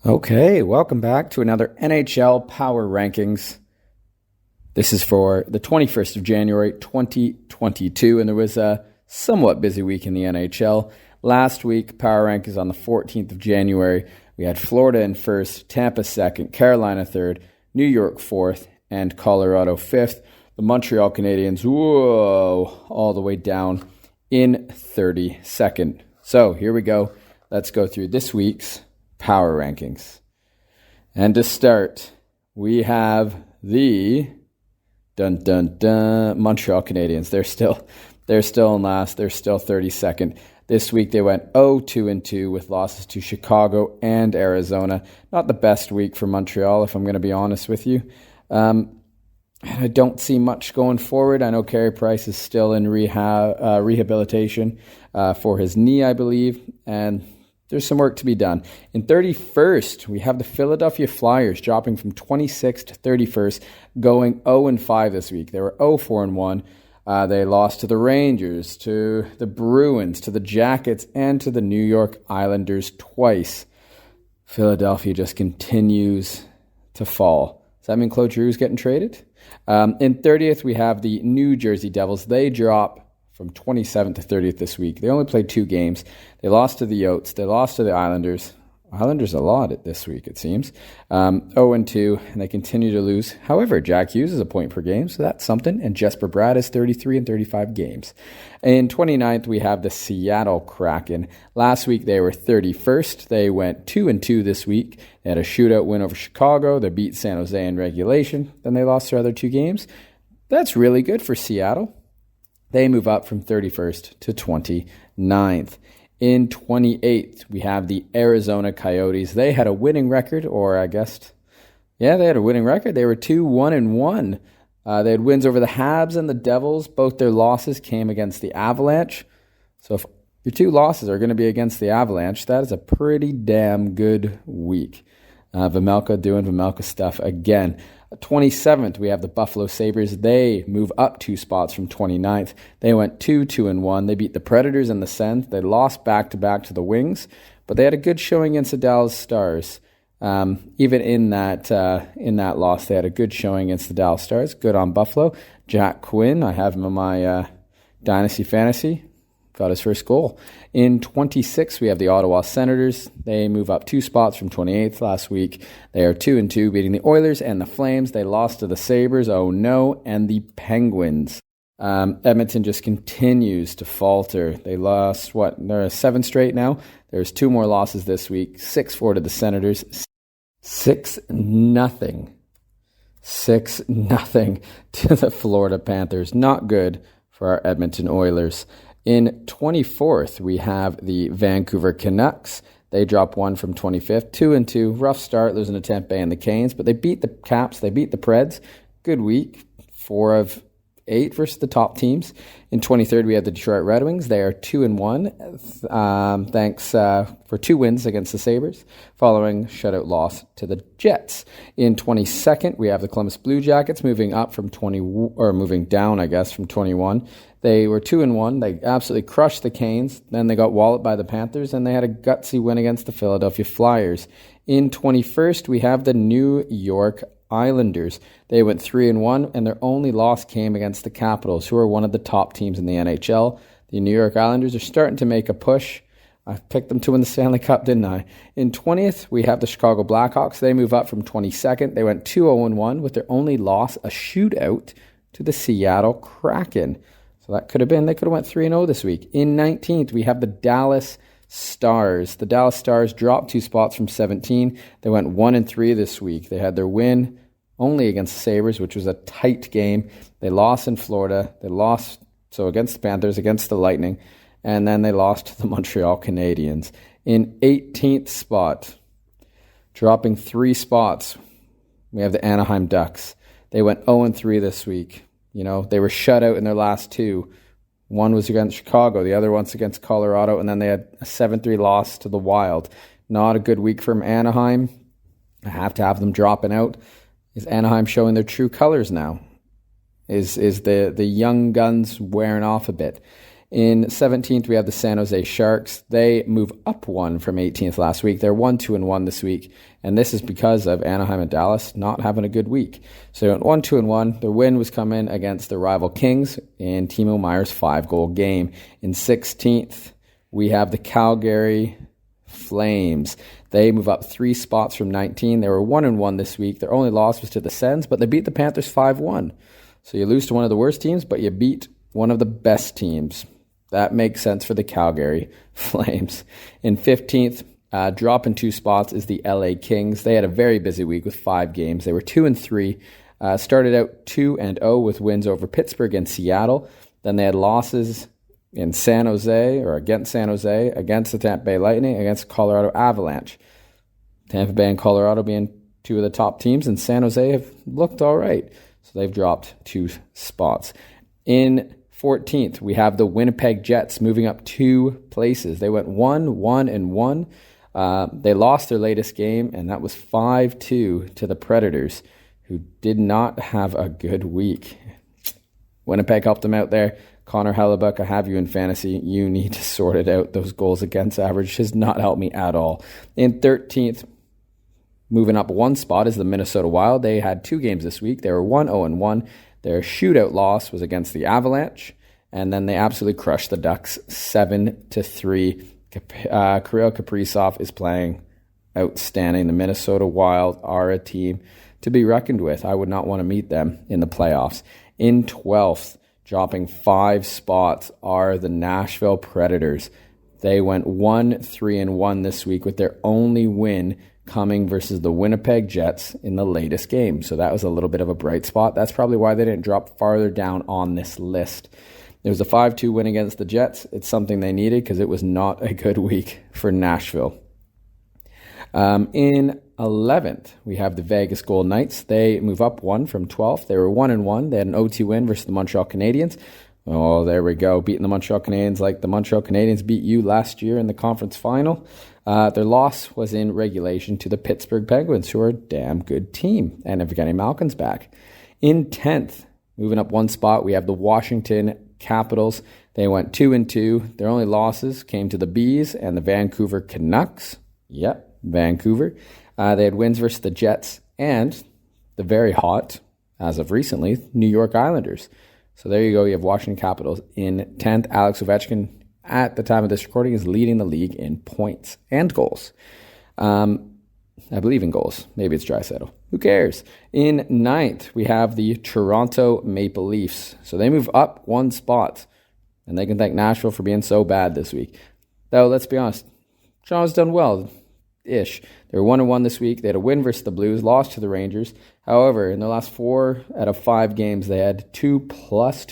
Okay, welcome back to another NHL Power Rankings. This is for the 21st of January, 2022, and there was a somewhat busy week in the NHL. Last week, Power Rankings on the 14th of January, we had Florida in first, Tampa second, Carolina third, New York fourth, and Colorado fifth. The Montreal Canadiens, all the way down in 32nd. So here we go. Let's go through this week's Power Rankings. And to start, we have the Montreal Canadiens. They're still in last. They're still 32nd. This week they went 0-2-2 with losses to Chicago and Arizona. Not the best week for Montreal, if I'm going to be honest with you. I don't see much going forward. I know Carey Price is still in rehabilitation for his knee, I believe, and there's some work to be done. In 31st, we have the Philadelphia Flyers dropping from 26th to 31st, going 0-5 this week. They were 0-4-1. They lost to the Rangers, to the Bruins, to the Jackets, and to the New York Islanders twice. Philadelphia just continues to fall. Does that mean Claude Giroux's getting traded? In 30th, we have the New Jersey Devils. They drop from 27th to 30th this week. They only played 2 games. They lost to the Yotes. They lost to the Islanders. Islanders a lot this week, it seems. 0-2, and they continue to lose. However, Jack Hughes is a point per game, so that's something. And Jesper Bratt is 33 and 35 games. In 29th, we have the Seattle Kraken. Last week, they were 31st. They went 2-2 this week. They had a shootout win over Chicago. They beat San Jose in regulation. Then they lost their other 2 games. That's really good for Seattle. They move up from 31st to 29th. In 28th, we have the Arizona Coyotes. They had a winning record, they had a winning record. They were 2-1-1. They had wins over the Habs and the Devils. Both their losses came against the Avalanche. So if your 2 losses are going to be against the Avalanche, that is a pretty damn good week. Vejmelka doing Vejmelka stuff again. 27th, we have the Buffalo Sabres. They move up 2 spots from 29th. They went 2-2-1. They beat the Predators and the Sens. They lost back-to-back to the Wings, but they had a good showing against the Dallas Stars. Even in that loss, they had a good showing against the Dallas Stars. Good on Buffalo. Jack Quinn, I have him in my Dynasty Fantasy. Got his first goal. In 26th, we have the Ottawa Senators. They move up 2 spots from 28th last week. They are 2-2, beating the Oilers and the Flames. They lost to the Sabres, and the Penguins. Edmonton just continues to falter. They lost, they're 7 straight now. There's 2 more losses this week. 6-4 to the Senators. 6-0. 6-0 to the Florida Panthers. Not good for our Edmonton Oilers. In 24th, we have the Vancouver Canucks. They drop 1 from 25th, 2-2. Rough start, losing to Tampa Bay and the Canes, but they beat the Caps, they beat the Preds. Good week, 4 of 8 versus the top teams. In 23rd, we have the Detroit Red Wings. They are 2-1, thanks for 2 wins against the Sabres, following shutout loss to the Jets. In 22nd, we have the Columbus Blue Jackets moving down, from 21. They were 2-1. They absolutely crushed the Canes. Then they got walloped by the Panthers, and they had a gutsy win against the Philadelphia Flyers. In 21st, we have the New York Islanders. They went 3-1, and their only loss came against the Capitals, who are one of the top teams in the NHL. The New York Islanders are starting to make a push. I picked them to win the Stanley Cup, didn't I? In 20th, we have the Chicago Blackhawks. They move up from 22nd. They went 2-0-1 with their only loss, a shootout to the Seattle Kraken. So they could have went 3-0 this week. In 19th, we have the Dallas Stars. The Dallas Stars dropped 2 spots from 17. They went 1-3 this week. They had their win only against the Sabres, which was a tight game. They lost in Florida. They lost against the Panthers, against the Lightning, and then they lost to the Montreal Canadiens. In 18th spot, dropping 3 spots, we have the Anaheim Ducks. They went 0-3 this week. They were shut out in their last 2. One was against Chicago, the other one's against Colorado, and then they had a 7-3 loss to the Wild. Not a good week from Anaheim. I have to have them dropping out. Is Anaheim showing their true colors now? Is the young guns wearing off a bit? In 17th, we have the San Jose Sharks. They move up one from 18th last week. They're 1-2-1 this week, and this is because of Anaheim and Dallas not having a good week. So 1-2-1. Their win was coming against their rival Kings in Timo Meier's 5-goal game. In 16th, we have the Calgary Flames. They move up 3 spots from 19. They were 1-1 this week. Their only loss was to the Sens, but they beat the Panthers 5-1. So you lose to one of the worst teams, but you beat one of the best teams. That makes sense for the Calgary Flames. In 15th, dropping 2 spots is the LA Kings. They had a very busy week with 5 games. They were 2-3. Started out 2-0 with wins over Pittsburgh and Seattle. Then they had losses in San Jose, or against San Jose, against the Tampa Bay Lightning, against Colorado Avalanche. Tampa Bay and Colorado being 2 of the top teams, and San Jose have looked all right. So they've dropped 2 spots. In 14th, we have the Winnipeg Jets moving up 2 places. They went 1-1-1. They lost their latest game, and that was 5-2 to the Predators, who did not have a good week. Winnipeg helped them out there. Connor Hellebuck, I have you in fantasy. You need to sort it out. Those goals against average has not helped me at all. In 13th, moving up 1 spot, is the Minnesota Wild. They had 2 games this week. They were 1-0-1. Their shootout loss was against the Avalanche, and then they absolutely crushed the Ducks 7-3. Kirill Kaprizov is playing outstanding. The Minnesota Wild are a team to be reckoned with. I would not want to meet them in the playoffs. In 12th, dropping 5 spots, are the Nashville Predators. They went 1-3-1 this week, with their only win coming versus the Winnipeg Jets in the latest game. So that was a little bit of a bright spot. That's probably why they didn't drop farther down on this list. There was a 5-2 win against the Jets. It's something they needed because it was not a good week for Nashville. In 11th, we have the Vegas Golden Knights. They move up 1 from 12th. They were 1-1. They had an OT win versus the Montreal Canadiens. Oh, there we go. Beating the Montreal Canadiens like the Montreal Canadiens beat you last year in the conference final. Their loss was in regulation to the Pittsburgh Penguins, who are a damn good team. And Evgeny Malkin's back. In 10th, moving up 1 spot, we have the Washington Capitals. They went 2-2. Their only losses came to the Bees and the Vancouver Canucks. Yep, Vancouver. They had wins versus the Jets and the very hot, as of recently, New York Islanders. So there you go. You have Washington Capitals in 10th. Alex Ovechkin, at the time of this recording, is leading the league in points and goals. I believe in goals. Maybe it's Draisaitl. Who cares? In 9th, we have the Toronto Maple Leafs. So they move up 1 spot, and they can thank Nashville for being so bad this week. Though, let's be honest, Toronto's done well-ish. They were 1-1 this week. They had a win versus the Blues, lost to the Rangers. However, in the last 4 out of 5 games, they had 2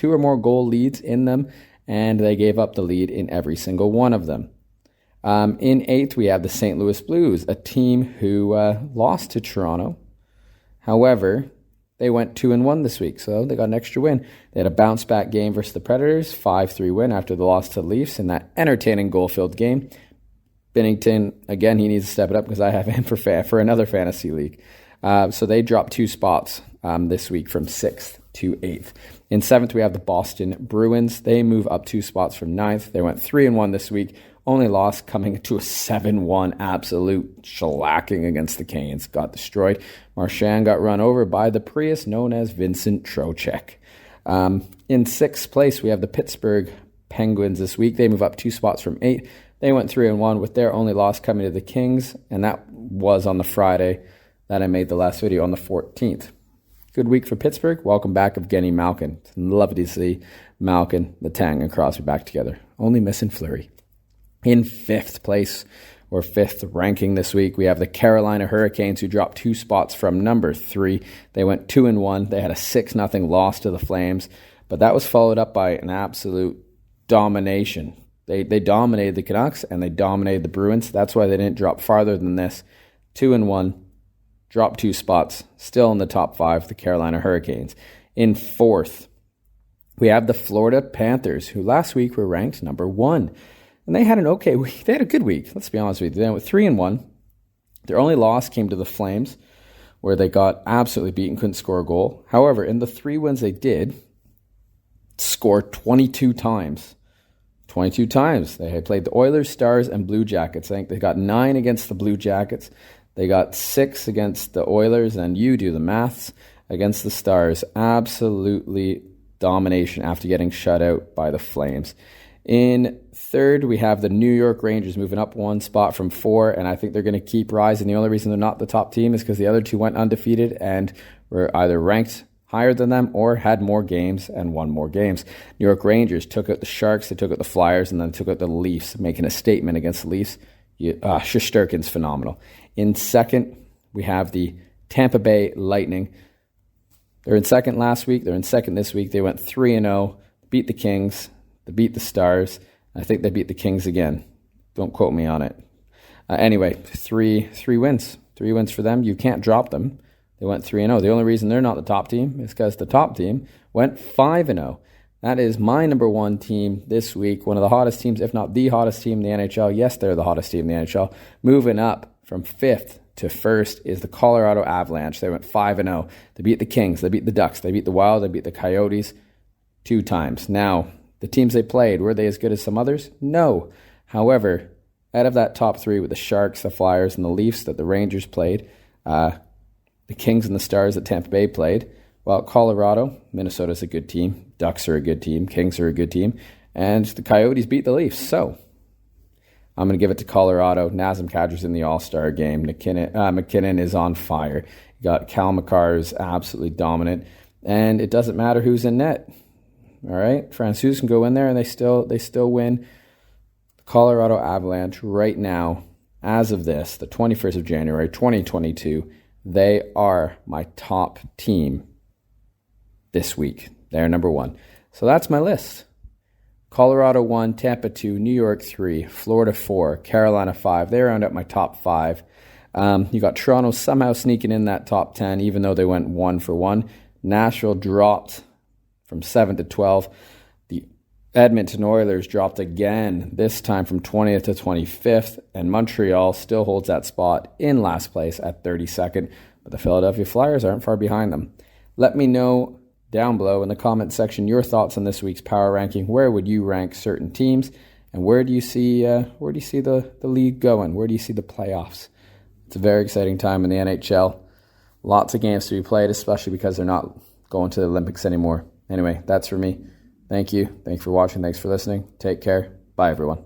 or more goal leads in them, and they gave up the lead in every single one of them. In 8th, we have the St. Louis Blues, a team who lost to Toronto. However, they went 2-1 this week, so they got an extra win. They had a bounce-back game versus the Predators, 5-3 win after the loss to the Leafs in that entertaining goal-filled game. Binnington, again, he needs to step it up because I have him for another fantasy league. So they dropped 2 spots this week from 6th to 8th. In 7th, we have the Boston Bruins. They move up 2 spots from 9th. They went 3-1 this week. Only loss coming to a 7-1 absolute shellacking against the Canes. Got destroyed. Marchand got run over by the Prius known as Vincent Trocheck. In 6th place, we have the Pittsburgh Penguins this week. They move up 2 spots from 8th. They went 3-1 with their only loss coming to the Kings, and that was on the Friday that I made the last video on the 14th. Good week for Pittsburgh. Welcome back, Evgeny Malkin. It's lovely to see Malkin, Letang, and Crosby back together. Only missing Fleury. In 5th place, or 5th ranking this week, we have the Carolina Hurricanes, who dropped 2 spots from number 3. They went 2-1. They had a 6-0 loss to the Flames, but that was followed up by an absolute domination. They dominated the Canucks, and they dominated the Bruins. That's why they didn't drop farther than this. 2-1, dropped 2 spots, still in the top 5, the Carolina Hurricanes. In 4th, we have the Florida Panthers, who last week were ranked number 1. And they had an okay week. They had a good week, let's be honest with you. They went 3-1. Their only loss came to the Flames, where they got absolutely beaten, couldn't score a goal. However, in the 3 wins they did, score 22 times. 22 times. They had played the Oilers, Stars, and Blue Jackets. I think they got 9 against the Blue Jackets. They got 6 against the Oilers, and you do the maths, against the Stars. Absolutely domination after getting shut out by the Flames. In third, we have the New York Rangers moving up 1 spot from 4, and I think they're going to keep rising. The only reason they're not the top team is because the other 2 went undefeated and were either ranked higher than them or had more games and won more games. New York Rangers took out the Sharks, they took out the Flyers, and then took out the Leafs, making a statement against the Leafs. Shesterkin's phenomenal. In second, we have the Tampa Bay Lightning. They're in second last week. They're in second this week. They went 3-0, beat the Kings. They beat the Stars. I think they beat the Kings again. Don't quote me on it. Anyway, three wins. 3 wins for them. You can't drop them. They went 3-0. The only reason they're not the top team is because the top team went 5-0. That is my number 1 team this week. One of the hottest teams, if not the hottest team in the NHL. Yes, they're the hottest team in the NHL. Moving up from 5th to 1st is the Colorado Avalanche. They went 5-0. They beat the Kings. They beat the Ducks. They beat the Wild. They beat the Coyotes 2 times. Now, the teams they played, were they as good as some others? No. However, out of that top 3 with the Sharks, the Flyers, and the Leafs that the Rangers played, the Kings and the Stars that Tampa Bay played, well, Colorado, Minnesota's a good team. Ducks are a good team. Kings are a good team. And the Coyotes beat the Leafs. So, I'm going to give it to Colorado. Nazem Kadri's in the All-Star game. McKinnon is on fire. You got Cal McCarr, who's absolutely dominant. And it doesn't matter who's in net. All right, Francouz can go in there and they still win. The Colorado Avalanche right now, as of this, the 21st of January, 2022, they are my top team this week. They're number 1. So that's my list. Colorado 1, Tampa 2, New York 3, Florida 4, Carolina 5. They round up my top 5. You got Toronto somehow sneaking in that top 10, even though they went 1 for 1. Nashville dropped from 7 to 12. The Edmonton Oilers dropped again, this time from 20th to 25th, and Montreal still holds that spot in last place at 32nd, but the Philadelphia Flyers aren't far behind them. Let me know down below in the comment section your thoughts on this week's power ranking. Where would you rank certain teams, and where do you see the league going? Where do you see the playoffs? It's a very exciting time in the NHL. Lots of games to be played, especially because they're not going to the Olympics anymore. Anyway, that's for me. Thank you. Thanks for watching. Thanks for listening. Take care. Bye, everyone.